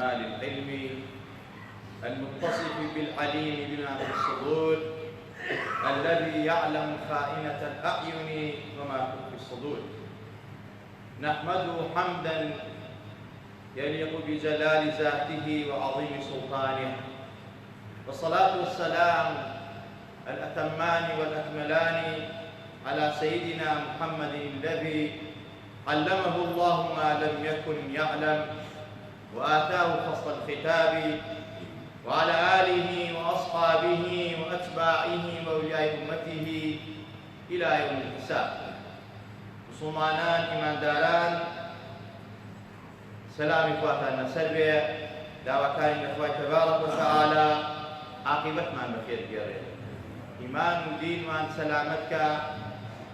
كمال العلم المتصف بالعليم بما في الصدور الذي يعلم خائنة الأعين وما تخفي الصدور. نحمده حمدا يليق بجلال ذاته وعظيم سلطانه، والصلاة والسلام الأتمان والأكملان على سيدنا محمد الذي علمه الله ما لم يكن يعلم وآتاه فصل الختاب، وعلى آله وأصحابه وأتباعه وأولياء أمته إلى يوم الحساب. مسلمانان إيمانداران، سلام إخواتنا سربي دعوكان إخوات تبارك وتعالى عاقبتنا بخير بيرين إيمان ودين وان سلامتك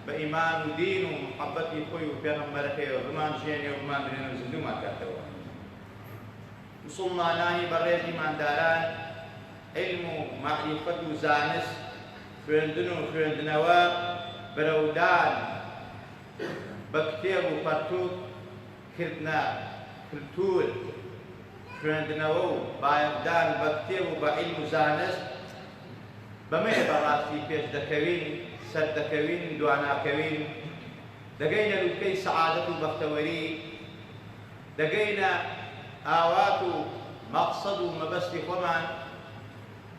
بإيمان ودين ومحبتي خوي وبيغمبرك وبمان جيني وبمان برين وزندو ما كاتوا. مسلمانان بريد إيمانداران، علم ومعرفة وزانس خويندن وخويندنوا برودان بكتير وفرتوك كردنا كلتور خوێندنەوە و بایەخدان بە کتێب و بە عیلم و زانست بەمەیە بەڕاستی پێش دەکەوین، سەر دەکەوین، دواناکەوین، دەگەینە لووتکەی سەعادەت و بەختەوەری، دەگەینە ئاوات و مەقسەد و مەبەستی خۆمان،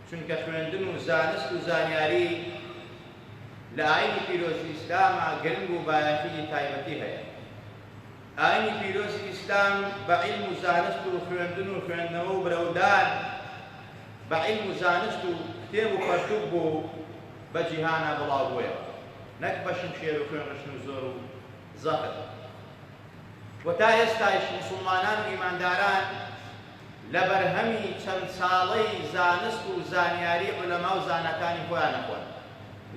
چونکە خوێندن و زانست و زانیاری لە ئاینی پیرۆزی ئیسلامە گرنگ و بایەخی تایبەتی هەیە. ئاینی پیرۆزی ئیسلام بە عیلم و زانست و خوێندن و خوێندنەوە و برەودان بە عیلم و زانست و کتێب و پەرتوک بوو بە جیهانە بڵاو بوویەوە، نەک بە شمشێر و خوێنڕشن و زۆر و زەخت. و تا ئێستایش موسڵمانان و ئیمانداران لە بەرهەمی چەند ساڵەی زانست و زانیاری عولەما و زانەکانی خۆیان نەخۆن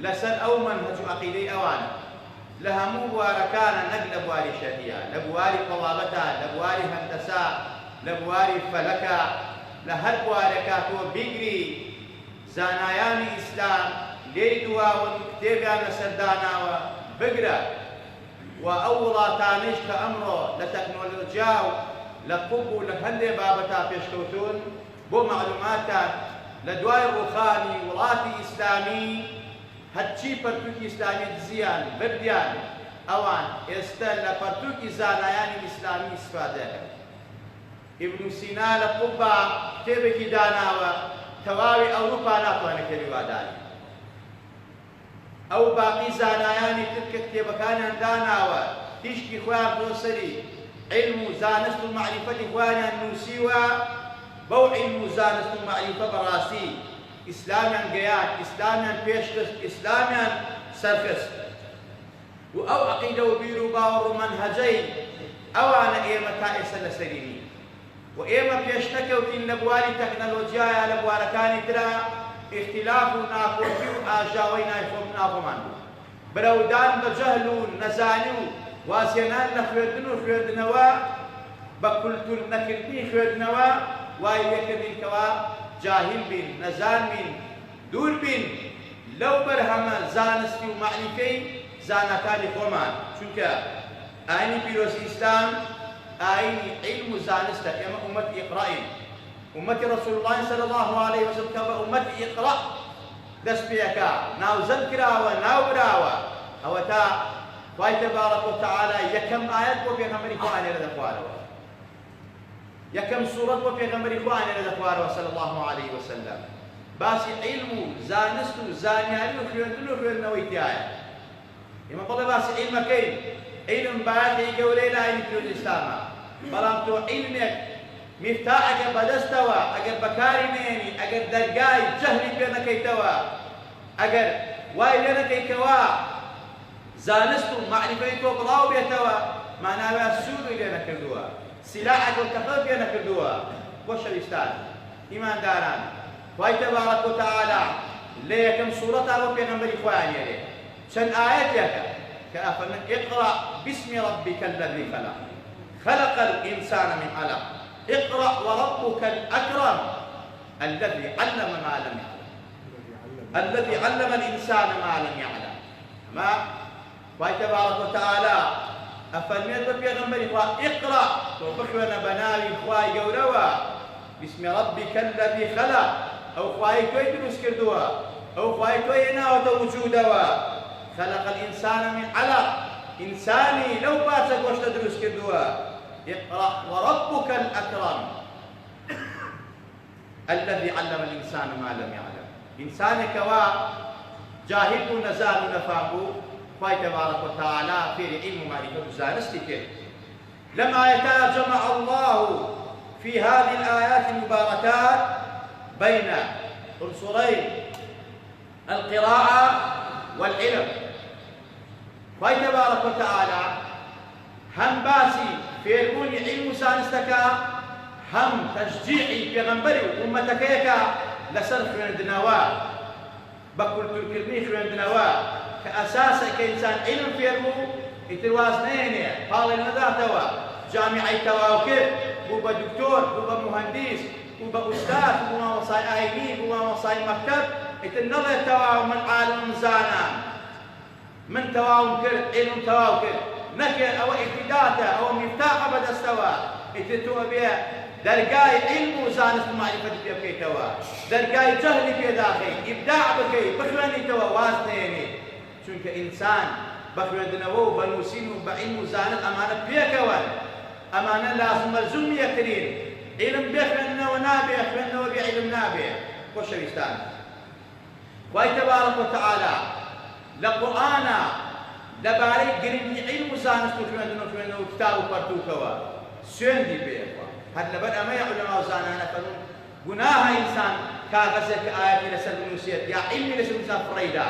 لەسەر ئەو مەنهەج و عەقیدەی ئەوانە لە هەموو بوارەکانە، نەک لە بواری شەریعە، لە بواری قەڵابەتە، لە بواری هەندەسە، لە بواری فەلەکە، لە هەر بوارێکا تۆ بیگری زانایانی ئیسلام لێی دواون کتێبیان لەسەرداناوە بگرە. و ئەو وڵاتانەیش کە ئەمڕۆ لە تەکنۆلۆجیا و لە قوب و لە هەندێک بابەتا پێشکەوتون بۆ معلوماتان لە دوای ڕووخانی وڵاتی ئیسلامی هەرچی پەرتووکی ئیسلامی دزیان بردیان، ئەوان ئێستا لە پەرتووکی زانایانی ئیسلامی ئیستفادە دەکەن. ئیبن سینا لە قوبا کتێبێکی داناوە تەواوی ئەوروپا ناتوانێت کەلیوادانی. ئەو باقی زانایانی تر کە کتێبەکانیان داناوە تیشکی خۆیان بۆ سەری عیلم و زانست و معریفەتی خۆیانیان نووسیوە، بەو عیلم و زانست و معریفە بەڕاستی ئیسلامیان گەیان، ئیسلامیان پێشکەست، ئیسلامیان سەرکەست. و ئەو عەقیدە و بیر و باوەڕ و مەنهەجەی ئەوانە ئێمە تا ئێستا لەسەری نین. و ئێمە پێش نەکەوتین لە بواری تەکنەلۆجیایە، لە بوارەکانی ترە ئیختیلاف و ناکۆکی و ئاژاوەی ناخۆمان بوو. برەودان بە جەهل و نەزانی و وازێنان لە خوێندن و خوێندنەوە بە کولتور نەکردنی خوێندنەوە وای لێکردینکەوە جاهل بین، نەزان بین، دوور بین لەو بەرهەمە زانستی و معنیفەی زانەکانی خۆمان، چونکە ئاینی پیرۆزی ئیسلام ئاینی عیلم و زانستە. ئێمە ئومەتی ئیقڕائین، ئومەتی ڕەسوول الله صلی الله علیه وسلم کە بە ئومەتی ئیقڕا دەست پێەکا، ناوزەند کراوە، ناوبراوە. ئەوە تا خوای تەبارەک وتەعالا یەکەم ئایەت بۆ پێغەمبەری خۆ ئانێرە دەخوارەوە، یەکەم سوورەت بۆ پێغەمبەری خۆ ئانێرە دەخوارەوە صلی الله علیه وسلم. باسی عیلم و زانست و زانیاری و خوێندن و خوێندنەوەی تایە. ئێمە بەڵێ باسی عیلمەکەین، عیلم بایەخی گەورەی لە ئاینی پیرۆزی ئیسلامە، بەڵام تۆ عیلمێک میفتاح ئەگەر بەدەستەوە، ئەگەر بەکاری نێنی، ئەگەر دەرگای جەهلی پێ نەکەیتەوە، ئەگەر وای لێ نەکەیتەوە زانست و معریفەی تۆ بڵاو بێتەوە، ماناوە سوودی لێ نەکردووە، سیلاحێک و تەقە پێ نەکردووە. بۆ شەویستان ئیمانداران، خوای تەبارەک وتەعالا لە یەکەم سوورەتا بۆ پێغەمبەری خۆیان ئێرێ چەند ئایەتێکە کە ئەفەرمێن اقرأ باسم ربك الذي خلق خلق الإنسان من علق اقرأ وربك الأكرم الذي علم ما لم يعلم الذي علم الإنسان ما لم يعلم. ما خوای تبارک وتعالى ئەفەرمێت بە پێغەمبەری خوا اقرأ، تۆ بخوێنە بە ناوی خوای گەورەوە باسم ربك الذي خلق أو خواهي توي دروس كردوا أو خواهي توي ناوة وجودوا خلق الإنسان من علق إنساني لو باتك وشت دروس كردوا اقرأ وربك الأكرم الذي علم الإنسان ما لم يعلم إنسانك جاهل نزال نفاقو خواهي تبارك وتعالى في علم معرفة زانستك لما يتجمع الله في هذه الآيات المباركات بين عنصرين القراءة والعلم خواهي تبارك وتعالى هم باسي في البني علم زانستك هم تشجيعي في غنبري وأمتك لسر خويندناوا بكل تركرني خويندناوا كأساس كإنسان علم في البو يتوازنين قال النداتوا جامعي تواوكب بوبا دكتور بوبا مهندس بوبا أستاذ بوبا وصاي آيني بوبا وصاي مكتب يتنظر تواو من عالم زانا من تواو كر علم تواو كر نكر أو ابتداته أو مفتاح بدا استوى يتتوى بها درجاي علم وزانست معرفة بيبكي توا درجاي جهل في داخل إبداع بكي بخواني توا واسنيني چونك إنسان بخوانو بنوسين بعلم وزانت أمانة بيكوان أمانة لازم ملزوم يكرين علم بخوانو ونابع خوانو بعلم نابع وشويستان واي تبارك وتعالى لقرآن لباري قريب علم وزانست خوانو كتاب وبرتوكوا سين دي بيكوا هذا لبدأ ما علماء زانانا فنون قناها إنسان كاغسك آيات لسل نوسيت يا علمي لسل إنسان فريدا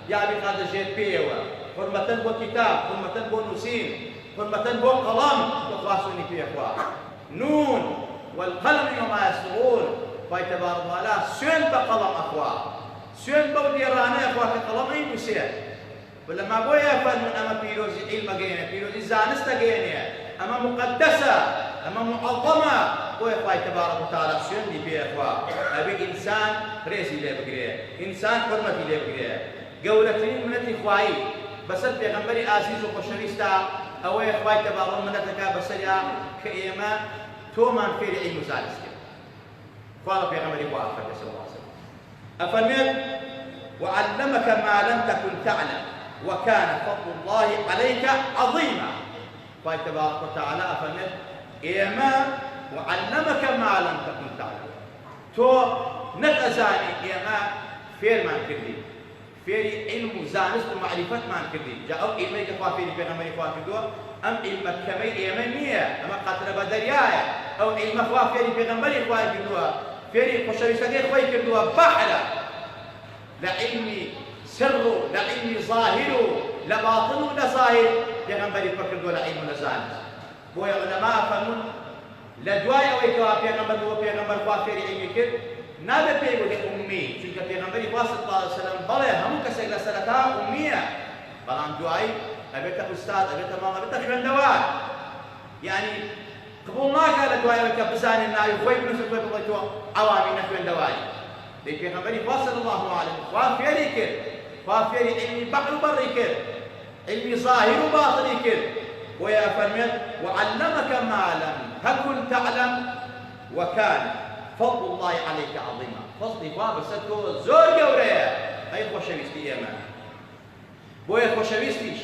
يا بقادة جيت بيوا حرمة بو كتاب حرمة بو نسين حرمة بو قلم تخواصوني في أخوة نون والقلم وما يسطرون فاي تبارك الله سين بقلم أخوة سين بو ديرانا أخوة كقلم أي نسيت ولما بو يفن أما بيروزي علم جيني بيروزي زانست جيني أما مقدسة أما معظمة ويخواي تبارك وتعالى سيوني بيه إخوة أبي إنسان رئيسي ليه بقريه إنسان حرمتي ليه بقريه قولتين منتي إخواي بسد بيغنبري آسيس وخشريستا أو إخواي تبارك منتك بسجا كإيما تومان في رعي مزالسك قال بيغنبري وآخر صلى الله عليه وسلم أفرمت وعلمك ما لم تكن تعلم وكان فضل الله عليك عظيما قال تبارك وتعالى أفرمت إيما وعلمك ما لم تكن تعلم تو نتأزاني إيما فير ما كردي فيري علم زانست ومعرفة ما كردي جاءوا علمي كفا فيري بيغمري فوا كردوا أم علم كمي إيما نية أما قاتل بدريايا أو علم فوا فيري بيغمري فوا كردوا فيري خشوي سدير فوا كردوا بحلة لعلمي سر لعلمي ظاهر لباطن لظاهر بيغمري فوا كردوا لعلم لزانست بۆ علەما فەرمون لە دوای ئەوەی کەوا پێغەمبەر بۆ پێغەمبەر خوا فێری عیلمی کرد نابێت پێی بڵێ ئومی چونکە پێغەمبەری خوا صلی الله علیه وسلم بەڵێ هەموو کەسێک لە سەرەتا ئومیە بەڵام دوایی ئەبێتە ئوستاد ئەبێتە ماڵ ئەبێتە خوێندەوار یعنی قبوڵ ناکات لە دوای ئەوەی کە بزانێت ناوی خۆی بنووسێت تۆی بڵێیتەوە ئەوامی نەخوێندەواری دەی پێغەمبەری خوا صلی الله علیه خوا فێری کرد خوا فێری عیلمی بەحر و بەڕی کرد عیلمی ظاهر و باطنی کرد ويا فرمت وعلمك ما لم تكن تعلم وكان فضل الله عليك عظيما فضل باب ستو زور جوريا اي خوشويستي يما بويا خوشويستيش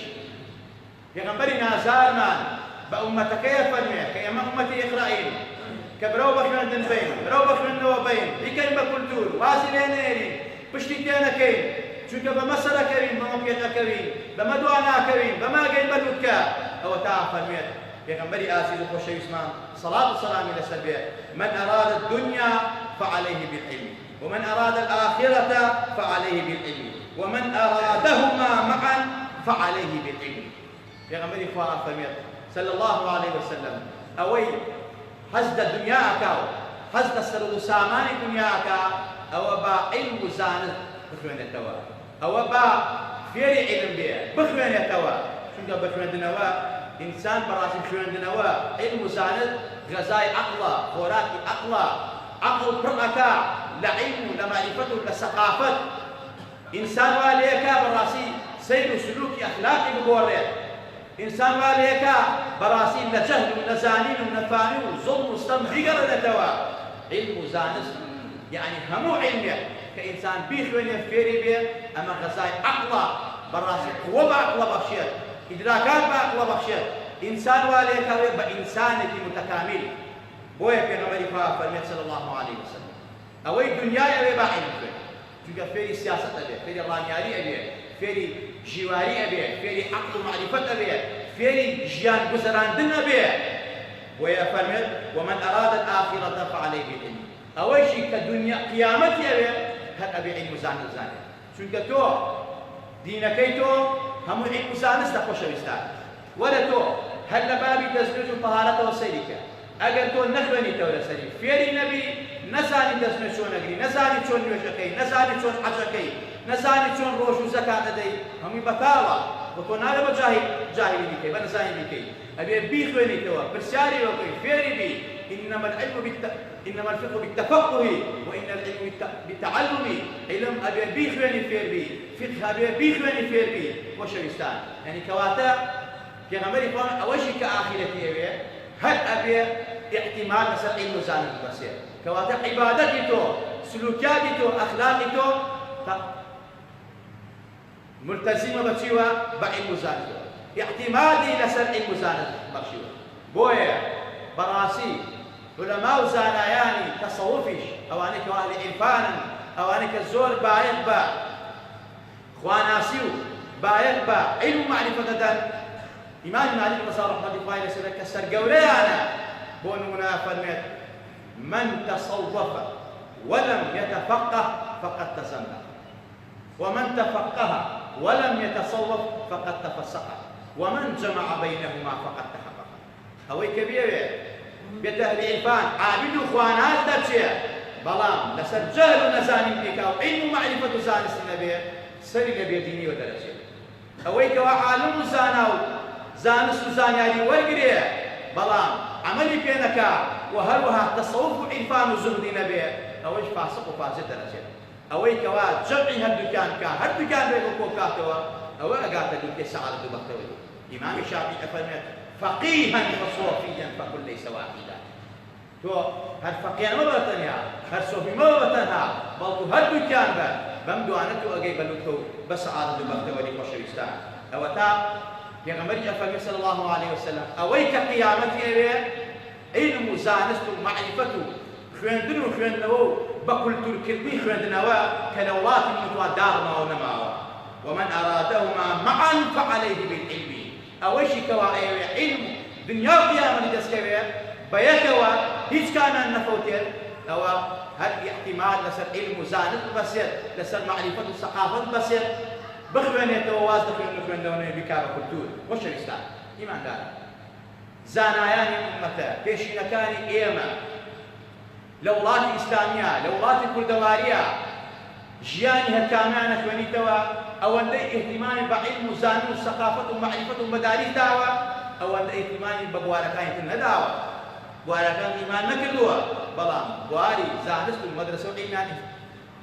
پیغمبري نازار مان بأمتك يا فرمي كيما أمتي إقرائيل كبرو بخوان بين برو بخوان بين بكلمة كلتور واسلينيري بشتيتينا كين چونکە بەمە سەرەکەوین بەمە پێکەکەوین بەمە دواناکەوین بەمە گەین بەلووتکە ئەوە تا فەرموێت پێغەمبەری ئاسیز و خۆشەویستمان صلاة وسلامی لەسەر بێ من أراد الدنيا فعليه بالعلم ومن أراد الآخرة فعليه بالعلم ومن أرادهما معا فعليه بالعلم پێغەمبەری خوا فەرموێت صلى الله عليه وسلم ئەوەی حەزدە دنیاکە و حەزدە سەر و سامانی دنیاکە ئەوە با علم و زانست بخوێنێتەوە ئەوە با فێری علم بێ بخوێنێتەوە چونکە بخوێندنەوە ئینسان بەڕاستی خوێندنەوە علم و زانست غەزای عەقڵە خۆراکی عەقڵە عەقڵ پڕ ئەکا لە علم و لە معریفەت و لە سەقافەت ئینسان وا لێیەکا بەڕاستی سەیر و سلووکی ئەخلاقی بگۆڕێت ئینسان وا لێیەکا بەڕاستی لە جەهل و نەزانین و نەفامی و زوڵم و ستەم بیگەڕێتەوە علم وزانست يعني همو علمه كإنسان بيخوينه فيري بيه أما غزاي عقله براسي قوة بعقله بخشيت إدراكات بعقله بخشيت إنسان واليه كوي بإنسانة متكامل بويا بيغمبري فرميت صلى الله عليه وسلم أوي دنيا أبي باعلم فيه چونکە فێری سیاست ئەبێ فێری ڕامیاری ئەبێ فێری ژیواری ئەبێ فێری عەقڵ و معریفەت ئەبێ فێری ژیان گوزەراندن ئەبێ بۆیە فەرمێت ومن أراد الآخرة فعليه بالعلم ئەوەیشی کە دنیا قیامەتی ئەبێ هەر ئەبێ عیلم و زانست زانێ چونکە تۆ دینەکەی تۆ هەموو عیلم و زانستە خۆشەویستان وەرە تۆ هەر لە بابی دەستنوێژ و تەهارەتەوە سەیری کە ئەگەر تۆ نەخوێنیتەوە لەسەری فێری نەبی نەزانی دەستنوێژ چۆن ئەگری نەزانی چۆن نوێژەکەی نەزانی چۆن حەجەکەی نەزانی چۆن ڕۆژ و زەکات ئەدەی هەمووی بەتاڵە بۆ تۆ نابێ بە جاهیلی بیکەی بە نەزانی بیکەی ئەبێ بیخوێنیتەوە پرسیاری وەکەی فێری بی إنما الفقه بالتفقه وإن العلم بالتعلم علم أبي بيخواني فير بي فقه أبي بيخواني فير بي وشويستان يعني كواتا في غمري فهم أوشي كآخرتي أبي هل أبي اعتماد مثل علم زانت بسير كواتا عبادتي تو سلوكياتي تو أخلاقي تو ملتزمة بشيوة بعلم زانت اعتمادي لسر علم زانت بشيوة بويا براسي علماء زانایانی تصوفیش ئەوانەی کە ئەهلی عیرفانن ئەوانەی کە زۆر بایەخ بە خواناسی و بایەخ بە عیلم و معریفەت دەدەن ئیمامی مالیک ڕەزا ڕەحمەتی خوای لەسەر کە سەرگەورەیانە بۆ نمونە فەرمێت من تصوف ولم يتفقه فقد تزندق ومن تفقه ولم يتصوف فقد تفسق ومن جمع بينهما فقد تحقق ئەوەی کە بێوێ بێتە ئەهلی عیرفان عابد و خواناس دەرچێ بەڵام لەسەر جەهل و نەزانی بێکا و عیلم و معریفەت و زانستی نەبێ سەری لە بێدینیەوە دەرەچێت ئەوەی کەوا عالم و زانا و زانست و زانیاری وەرگرێ بەڵام عەمەلی پێ نەکا و هەروەها تەسەووف و عیرفان و زوهدی نەبێ ئەوەش فاسق و فاجر دەرەچێت ئەوەی کەوا جەمعی هەردووکیان بکا هەردووکیان بێ بۆ کۆ بکاتەوە ئەوە ئەگاتە دووکێ سەعادەت و بەختەوەری ئیمامی شافعی ئەفەرمێت فقيها وصوفيا فكن ليس واحدا تو هر فقيها ما بتنها هر صوفي ما بتنها بل تو هر دكان بم دوانتو اجي بلوتو بس عارض بختوري خوشويستان او تا پیغمبر افرمي صلى الله عليه وسلم اويك قيامتي علم زانست معرفته خويندن خويندنو بكلتور كردي خويندنوا كلولات من دارنا ونماوا ومن ارادهما معا فعليه بالعلم ئەوەشی کەوا ئەوێ علم دنیا و قیامەتی دەستکەوێ بەیەکەوە هیچ کامیان نەفەوتێت ئەوە هەر احتیمال لەسەر علم و زانست بەسێت لەسەر معریفەت و سەقافەت بەسێت بخوێنێتەوە واز دەخوێن و خوێندەوەی بیکارە کولتور خۆشەویستان ئیماندار زانایانی ئومەتە پێشینەکانی ئێمە لە وڵاتی ئیسلامیە لە وڵاتی کوردەواریە ژیانی هەر کامیان نەخوێنیتەوە ئەوەندەی ئیحتیمامی بە عیلم و زانست و سەقافەت و معریفەت و مەداریس داوە ئەوەندە ئیحتیمامی بە بوارەکانی تر نەداوە بوارەکان ئیمان نەکردووە بەڵام بواری زانست و مەدرسە و عیلمیان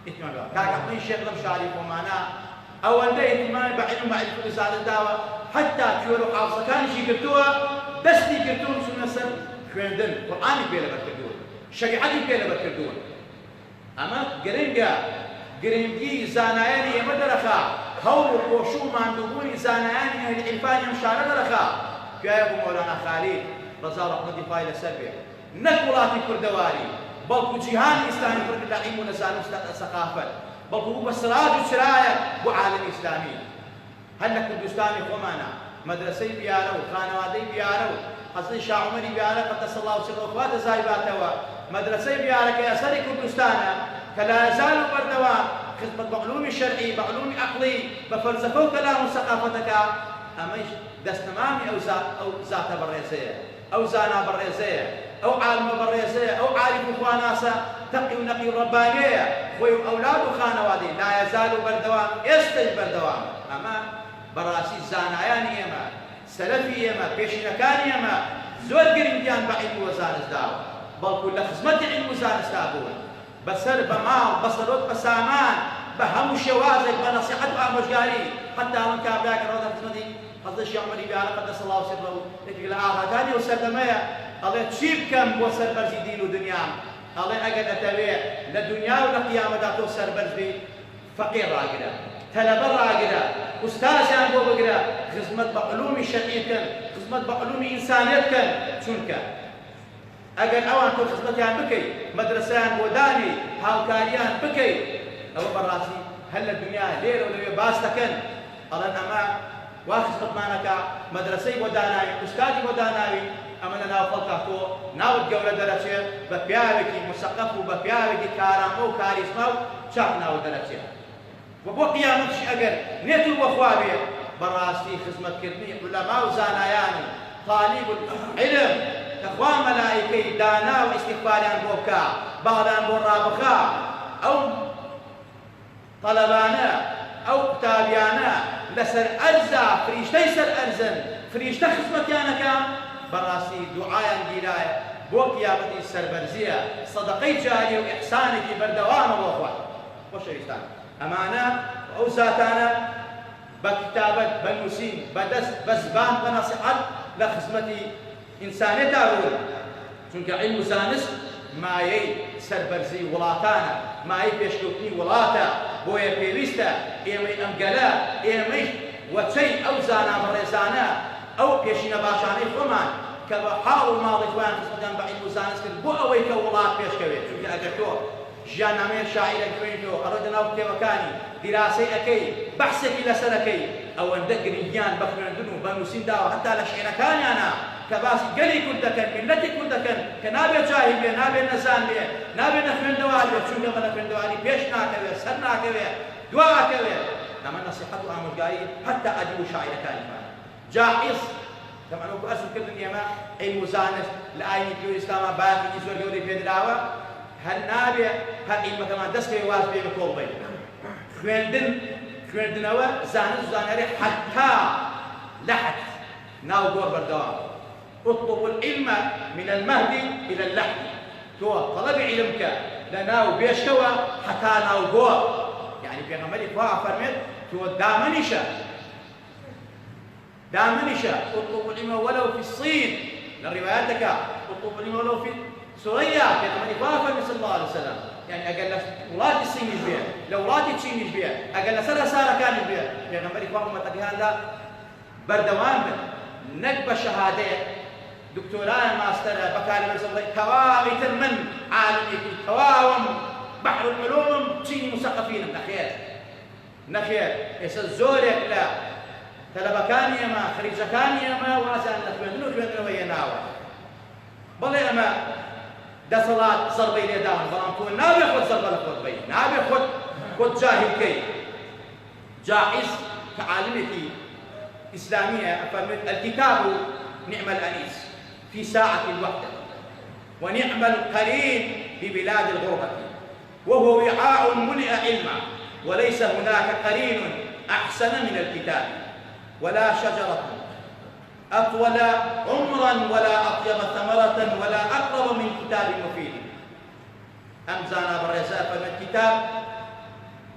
ئیحتیمام داوە کاکەقنی شێخ لەم شاری خۆمانە ئەوەندە ئیحتیمامی بە عیلم و معریفەت و زانست داوە حتا کوێر و حافزەکانیشی گرتووە دەستی گرتوون چوونە سەر خوێندن قورئانی پێ لەبەر کردوون شەریعەتی پێ لەبەر کردوون ئەمە گرنگە گرنگی زانایانی ئێمە دەرەخا هەوڵ و خۆشوو و ماندووبوونی زانایانی ئەهلی عیرفانی ئەم شارە دەرەخا کوایە بوو مەولانە خالید ڕەزا ڕەحمەتی خوای لەسەر بێ نەک وڵاتی کوردەواری بەڵکو جیهانی ئیسلامی پڕ لە عیلم و لە زانست و سەقافەت بەڵکو بوو بە سراج و چرایە بۆ عالەمی ئیسلامی هەر لە کوردستانی خۆمانە مەدرسەی بیارە و خانەوادەی بیارە و حەزەی شاع عومەری بیارە قەدەس الله سرەهو خوا دەزای باتەوە مەدرسەی بیارە کە ئەسەری کوردستانە کە لا يزال بەردەوام خدمت بعلومی شرعی بعلومی عقلی بە فەلسەفە و کەلام و سەقافەتەکە ئەمەش دەستەمامی ئەو زاتە بەڕێزەیە ئەو زانا بەڕێزەیە ئەو عالمە بەڕێزەیە ئەو عارف و خواناسە تەقی و نەقی و ڕەبانیەیە خۆی و ئەولاد و خانەوادەی لا يزال بەردەوام ئێستەش بەردەوام ئەمە بەڕاستی زانایانی ئێمە سەلەفی ئێمە پێشینەکانی ئێمە زۆر گرنگیان بە عیلم و زانست داوە بەڵکو لە خزمەتی عیلم و زانستا بوون بەسەر بە ماڵ بە سەرۆت بە سامان بە هەموو شێوازێک بە نەسیحەت و ئامۆژگاری حتا ئەوەن کابراکە ڕۆدە خزمەتی حەزەی شێخ عومەری بیارە قەدەس الله سرەهو یەکێک لە ئاغاکانی ئەو سەردەمەیە ئەڵێ چی بکەم بۆ سەربەرزی دین و دنیام الله أجد أتبع للدنيا والقيامة داتو سربرز بي فقير راقدا تلبر راقدا أستاذ يعني بو بقرا خدمت بعلوم الشرعية كان خدمت بعلوم إنسانية كان شنك أجد أوان تو خدمت يعني بكي مدرسان وداني هاوكاريان بكي أو براسي هل الدنيا ليل ولا باستكن الله أما واخدمت معناك مدرسي وداناوي أستاذي وداناوي أمنا ناو خلقاتو ناو الجولة درجة ببيعك مثقف وببيعك كارامو كاريزماو شاف ناو درجة وبو قيامتش أجر نيتو وخوابي براسي خدمة كرني علماء وزانايان طالب العلم تخوان ملائكي دانا واستغفاريان بوكا بعضان برابخا أو طلبانا أو كتابيانا لسر أرزا فريشتي سر أرزن فريشتا خدمتيانا كام براسي دعاء جلاية بو قيامتي السربرزية صدقي جاري وإحسانك بردوام وأخوة وشيطان أمانة وأوساتانا بكتابة بنوسين بدس بزبان بنصيحات لخدمتي إنسانية تاول چونك علم زانست ما يي سربرزي ولاتانا ما يي بيشكوتني ولاتا بويا بيويستا إيمي أمقلا إيمي وشي أو زانا مريزانا أو بيشينا باشاني فمان كبحاول الماضي خوان خدمتان بعلم زانست بو أوي كولات بيشكويت چونك أجرتو جيان نامير شاعر كوينتو أردنا وكتابكاني دراسي أكي بحثك إلى سلكي أو أندق ريان بخرندنو بنوسين داو حتى لشعر كاني أنا كباسي قلي كردكن ملتي كردكن كنابي جاهل بيه نابي نزان بيه نابي نخمن دوالي بيه چونك من نخمن دوالي بيش ناكوية سر ناكوية دعا كوية نما نصيحة وعمل قايل حتى أجيب شاعر كاني جاحظ كما نقول أسل كل اليما علم زانس لآيني كيو إسلاما باقي جزور جوري بيد دعوة هل نابي هل علم كمان دسكي واز بيه بكول بيه خوێندنەوە زانست و زانیاری حتى لحد ناو گۆڕ بەردەوام اطلب العلم من المهد إلى اللحد تۆ طلب علمك لناو بێشکەوە حتى ناو گۆڕ يعني پێغەمبەری خوا فەرمێت تۆ دامنیشە اطلب العلم ولو في الصين للرواياتك اطلب العلم ولو في سوريا پێغەمبەری خوا فەرمی صلى الله عليه وسلم يعني أقل ولادي الصينيش بيه لو ولادي تشينيش بيه أقل سارة كان بيه بيغمبري فاهم متقيان لا بردوان نقبة شهادة دكتوران ماستر بكالوريوس الله كواوي ترمن عالمي كواوم بحر العلوم تشيني مثقفين نخير يس الزورك لا تلبكاني ما خريجكاني ما وازان نخمدنو ويناوه بلي أما دەسەڵات زەربەی لێداون بەڵام تۆ نابێ خۆت زەربە لە خۆت بەی نابێ خۆت جاهل بکەی جاحظ کە عالمێکی ئیسلامیە ئەفەرمێت الكتاب نعم الأنيس في ساعة الوحدة ونعم القرين ببلاد الغربة وهو وعاء ملئ علما وليس هناك قرين أحسن من الكتاب ولا شجرة أطول عمرا ولا أطيب ثمرة ولا أقرب من كتاب مفيد أمزانا بالرزاء فمن كتاب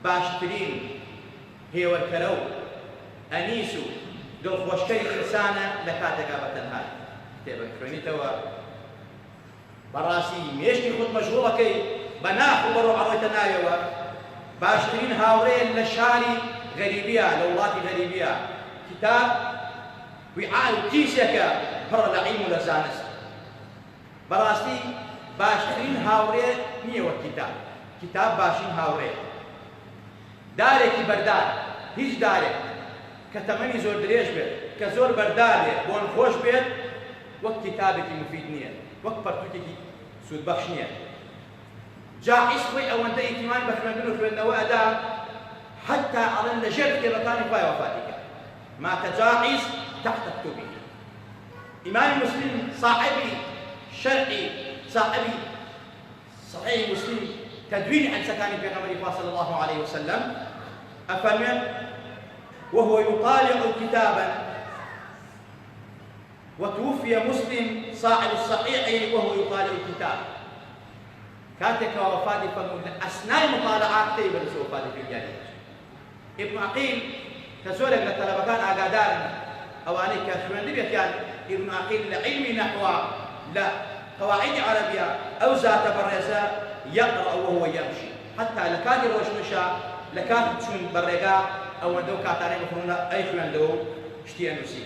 باشترين هي والكرو أنيسو دو خوشكي إنسانا لكاتك أبتنهاي كتابك كروني توا براسي ميشتي خود مشغولكي بناخو برو عرويتنا يوا باشترين هاورين لشاري غريبية لولاتي غريبية كتاب وعاء كيسك بر العلم لزانس براستي باشترين هاوري نية والكتاب كتاب باشين هاوري دارك بردار هيج دارك كتمني زور دريش بيت كزور بردار بون خوش بيت وقت كتابك مفيد نية وقت برتوكي سود بخش نية جاحظ خوي او انت اهتمام بخمدنو في النوادة حتى على النجر في مكان فاي وفاتك ما تجاحظ تحت كتبه إمام مسلم صاحبي شرعي صاحبي صحيح مسلم تدوين عن سكان النبي صلى الله عليه وسلم أفهم وهو يطالع كتابا وتوفي مسلم صاحب الصحيح وهو يطالع الكتاب كاتك وفاتي فمن أثناء مطالعات تيبا وفاتي في الجانب ابن عقيل تسولك للطلبة كان أقادار أواني كاشوان دبيت يعني ابن عقيل لعلم نحو لا قواعد عربية أو ذات برزة يقرأ وهو يمشي حتى لكاد يروش مشى لكاد تشون برقا أو ندو كاتاني مفرونا أي خوان دو اشتيا نسي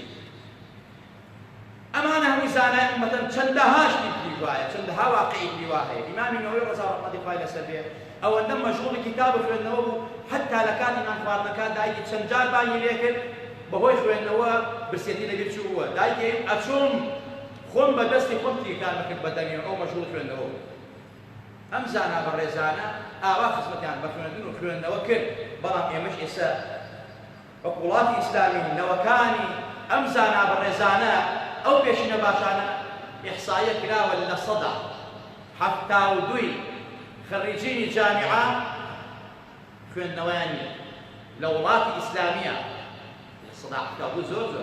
أمانة ميزانة مثلا چندهاش رواية چندها واقعي رواية إمام النووي رضي الله عنه قال سبيه أو أن مشغول كتابه في النووي حتى لكاد إمام خوارنا كان دايك چنجار باني ليكن بهوي في النووي برسيتي لقيت شو هو دايك أشوم خون بدستي خونتي كان مكتب بدني أو مشغول في النووي أمزانا بالرزانة آوا خصمتي عن بخوان في النووي كل بلام يمش إساء عقولات إسلامي نوكاني أمزانا بالرزانة أو بيشنا باشانا إحصائية كلا ولا صدع حتى ودوي خريجين جامعة في النواني لولات إسلامية الصدع حتى ودو زوزو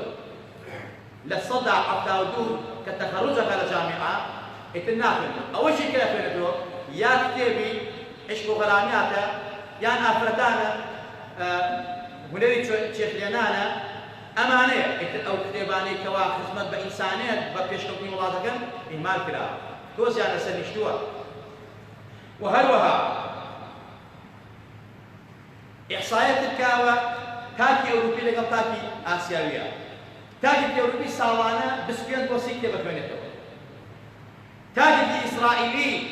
للصدع حتى ودو كتخرجك على جامعة اتناقل أول شيء كلا في الدور يا كتابي عشق غرامياته يا أفرتانا هنري تشيخلينانا أمانة أو كتاباني كوا خدمت بإنسانية بكشكوكي ولادكن إهمال كلا توزي على سنشتوا وهروها إحصائيات الكاوة تاكي أوروبي لقل تاكي آسيوية تاكي أوروبي ساوانا بسكين توسيك تبكونيتو تاكي إسرائيلي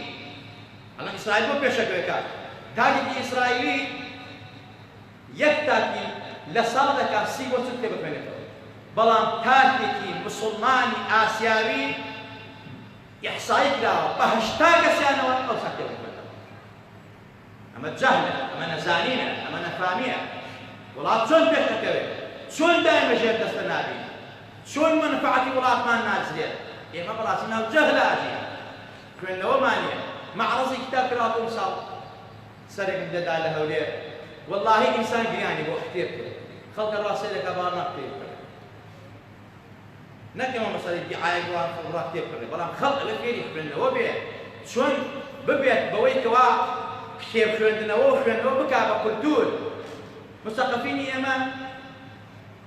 أنا إسرائيل بو بيشكوكي تاكي إسرائيلي يكتاكي لسالك سيبو ستة بفنته بلان تاكيكي مسلماني آسيوي إحصائيك لا بهشتاق سيانوا أو ستة بفنته أما جهلة أما نزانينة أما نفامية ولا شون بيحكي شون دائما جيب دستنابي شون منفعتي ولا ما نازلين إما براسنا جهلة أجي كنا ومانية معرضي كتاب كراتون صار سرق من دلالة هوليه والله إنسان جياني بو احتيرته خلق الراسي لك أبارنا كتير نكما مثلا الدعاية جوان خبرات كتير بلام خلق الخير يخبرنا وبيه شون ببيت بوي كوا كتير خبرنا وخبرنا بكا بكلتور مثقفين إما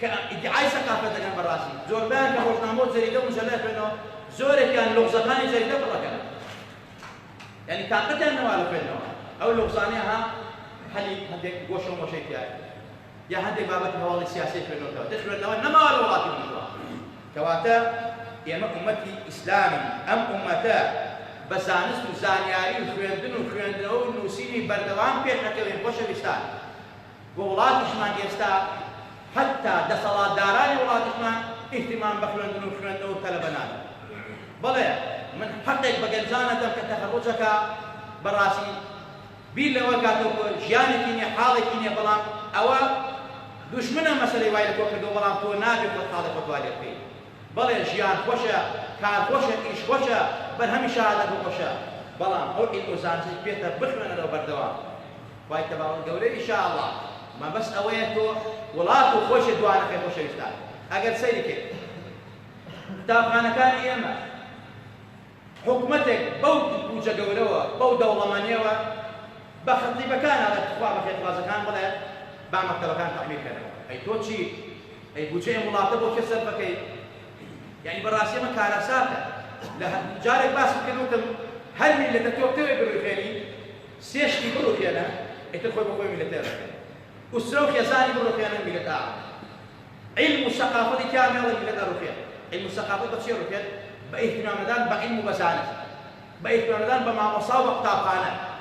كدعاية ثقافة كان براسي زور بان كهوش ناموت زريدة ومجلات بأنه زور كان لغزقاني زريدة برا كان يعني كان قتل نوال فينه أو لغزانيها حلي هديك قوشهم وشيء يا هندي بابك هوالي سياسي في النوتة تخبر لنا نما الولاتي من الله كواتا يا أمتي إسلامي أم أمتا بزانست وزانياري وخويندن ونوسيني بردوان بيحنا كوين بوشة بيستان وولاتي شمان يستا حتى دصلات داراني ولاتي شمان اهتمام بخويندن وطلبنان بلى من حقك بقنزانة دم كتخرجك براسي بيل لوقاتك جياني كيني حالي كيني بلان أو دشمنه مسألة وايد وقت دوبلام تو نابي خالد فتوالي فيه بلى جيان خوشة كار خوشة إيش خوشة برهم شهادة خوشة بلام أو المزان بيتر بخمن لو بردوام وايد تبع الدولة إن شاء الله ما بس أويته ولا تو خوشة دوانا في خوشة يستان أجل سيدك كتاب خانة كان إيما حكمتك بود بوجا قولوا بود دولمانيوا بخطي بكان على تخواب في إخلاص كان بلى بعمل تبكان تعمير كذا أي توتشي أي بوجه ملاطب وكسر بكي يعني براسي ما كارثاته له جارك باس كنوتم هل من اللي تتوقعي بالرخيلي سيشتي بالرخيلة اتخوي بقوي من اللي وسروك يزاني بالرخيلة من اللي علم الثقافة كاملة من اللي علم الثقافة بتصير رخيل باهتمام مدان بعلم بزانة باهتمام مدان بمع مصاب كتابخانة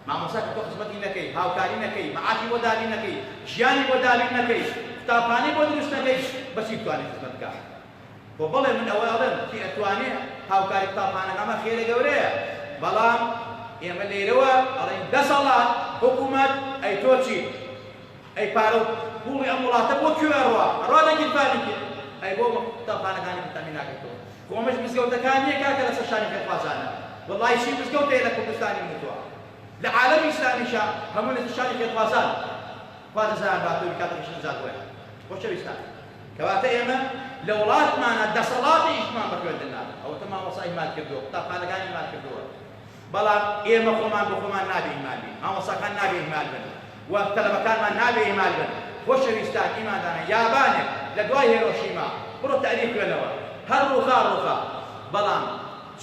مع مساك تخصمتي نكي هاوكاري نكي معاشي ودالي نكي جياني ودالي نكي كتابخاني بدرس نكي بس يتواني خدمتك وبالله من أولا في أتواني هاوكاري كتابخانة كما خير قوريه بلام يعمل لي روا على دسالات حكومة أي توتشي أي بارو بولي أمولات بوكيو روا روا نجد فانك أي بوم كتابخانة كاني بتامينك تو قومش مسكوت كاني كاكل سشاني في فازانا والله شيء مسكوت لك كردستاني متوا لعالم إسلامي شا همون الشاني في فازان فازان باتو بكاتب شن زاد وين وش بيستان كواتا إما لولات معنا دسالات إجماع بكرة النار أو تمام وصاي مال كردو طب خالق كاني مال كردو بلا إما بخمان نبي مالي هم وصاكان نبي مال بن وطلب كان من نبي مال بن وش بيستان إما دانا ياباني لدواي هيروشيما برو تاريخ ولا هر رخا بلان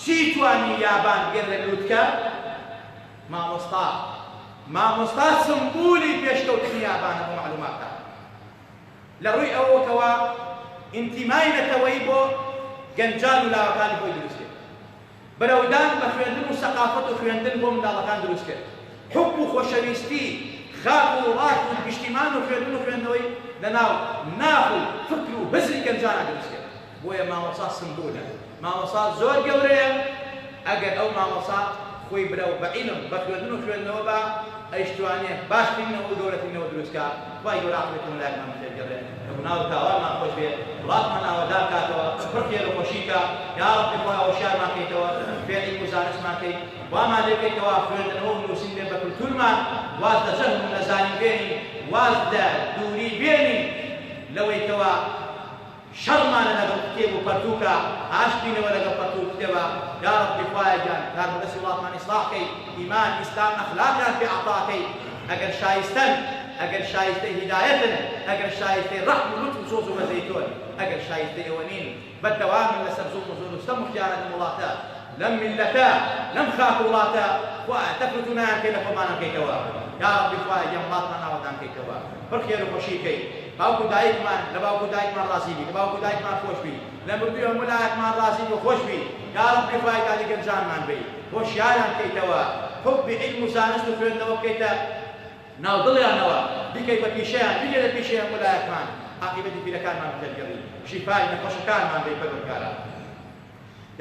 چی توانی یابان بگێن لە لووتکە؟ مامۆستا سمبولی پێشکەوتنی یابانە بۆ معلوماتە لە ڕووی ئەوەکەوە ئینتیمای نەتەوەی بۆ گەنجان و لاوەکانی خۆی دروست کرد بەرەودان بە خوێندن و سەقافەت و خوێندن بۆ منداڵەکان دروست کرد حب و خۆشەویستی خاک و ڕاک و پشتیمان و خوێندن و خوێندنەوەی لەناو ناف و فکر و بزری گەنجانە دروست کرد بۆیە مامۆستا سمبولە مامۆستا زۆر گەورەیە ئەگەر ئەو مامۆستا خۆی برەوە بە عیلم بە خوێندن و خوێندنەوە بە ئەیشتوانێ باشترینەوە و گەورەترینەوە دروستکە وای گەورە عاقبەتمان لایەکمان بتێگەڕێت لە ناو تاوانمان خۆش بێت وڵاتمان ئاوادار کاتەوە پڕ خێر و خۆشیکە یا ڕەبی خۆی هەوشیارمان کەیتەوە فێر عیلم و زانستمان کەی وامان لێ بکەیتەوە خوێندنەوە و نووسین بێت بە کولتورمان واز لە جەهل و نەزانی بێنین واز لە دووری بێنین لەوەیکەوە شەڕمانە لەگەڵ کتێب و پەرتووکە ئاشتینەوە لەگەڵ پەرتوو کتێبە یا ڕەبی خوایە گیان کاربەدەستی وڵاتمان ئیسلاح کەی ئیمان ئیسلام ئەخلاقیان پێ عەتاکەی ئەگەر شایستەن ئەگەر شایستەی هیدایەتن ئەگەر شایستەی ڕەحم و لوتف و سۆز و بەزەیتۆن ئەگەر شایستەی ئەوە نین بەردەوامن لەسەر زوڵم و زۆرستەم و خیانەت لەم وڵاتە لەم میلەتە لەم خاک و وڵاتە خوایە تەفرەت و نایان کەی لە خۆمانە بکەیتەوە یا ڕەبی خوایە گیان وڵاتمان ئاوادان کەیتەوە پڕ خێر و خۆشی کەی باوکو دایکمان لە باوکو دایکمان ڕازی بی لە باوکو دایکمان خۆش بی لە مردووی هەموو لایەکمان ڕازی بی و خۆش بی یا ڕەبی خوایە گالی گەنجانمان بی هۆشیاریان کەیتەوە حوبی عیلم و زانست و خوێندنەوە بکەیتە ناو دڵیانەوە بیکەی بە پیشەیان بگێ لە پیشەی هەموو لایەکمان عاقبەتی پیرەکانمان بجەرگەڕی شیفای نەخۆشەکانمان بی پەروەردگارە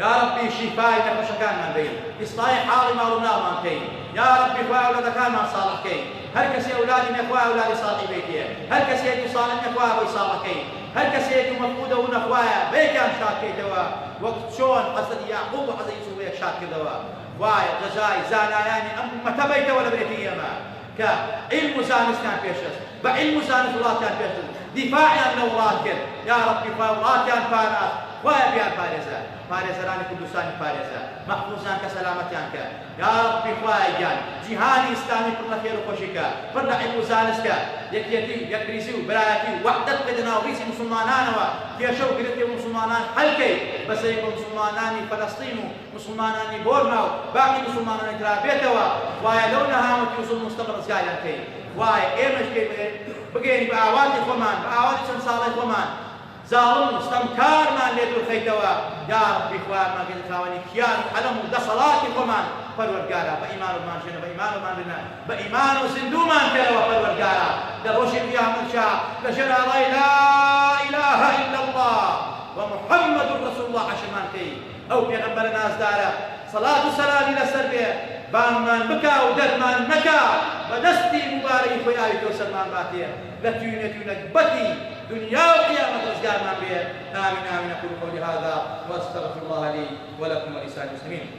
یا ڕەبی شیفای نەخۆشەکانمان بی ئیسلاحی حاڵی ماڵ و ناومان بکەی یا ڕەبی خوایە ئەولادەکانمان ساڵح بکەی هەر کەسێ ئەولادی نەخوایە ئەولادی ساڵحی بێتیە هەر کەسێکی ساڵح نەخوایە بۆی ساڵحەکەی هەر کەسێکی مەفقودە و نەخوایە بەیەکیان شاد بکەیتەوە وەک چۆن حەزەتی یاعقوب و حەزەتی یوسوف بەیەک شاد کردەوە وایە جەزای زانایانی ئەم ئومەتە بەیتەوە لە برێتی ئێمە کە عیلم و زانستیان پێشەست بە عیلم و زانست وڵاتیان پێشەست دیفاعیان لە وڵات کرد یا ڕەبی خوای وڵاتیان پاراست خوایە بیان پارێزە پارێزەرانی کوردستانی پارێزە مەحفوظیان کە سەلامەتیان کە یا ڕەبی خوایە گیان جیهانی ئیسلامی پڕ لە خێر و خۆشیکە پڕ لە عیلم و زانستکە یەکێتی و یەکریزی و برایەتی و وەحدەت بێتە ناو ڕیسی موسڵمانانەوە کێشە و گرفتی موسڵمانان حەلکەی بەسەری بۆ موسڵمانانی فەلەستین و موسڵمانانی بۆرما و باقی موسڵمانانی ترا بێتەوە وایە لەو نەهامەتی و زوڵم و ستەم ڕزگاریان کەی وایە ئێمەش بگەین بە ئاواتی خۆمان بە ئاواتی چەند ساڵەی خۆمان زاڵم و ستەمکارمان لێ دوورخەیتەوە یا ڕەبی خوایمان کەی خاوەنی کیان و حەلەم و دەسەڵاتی خۆمان پەروەردگارە بە ئیمانمان ژێنە بە ئیمانمان بنە بە ئیمان و زیندومان کەرەوە پەروەردگارە لە ڕۆژی قیامەتشا لەژێر ئاڵای لا ئیلاهە ئیلا الله ومحەممەد ڕەسوول الله عەشرمان کەی ئەو پێغەمبەرە نازدارە سەڵات و سەلامی لەسەر بێ بانمان بکا و دەرمان نەکا بە دەستی مبارەکی خۆی ئاوی کەوسەرمان باتێ لە توینەت و نەکبەتی دنيا وقيامة رزقار ما بيه آمين آمين أقول قولي هذا وأستغفر الله لي ولكم ولسائر المسلمين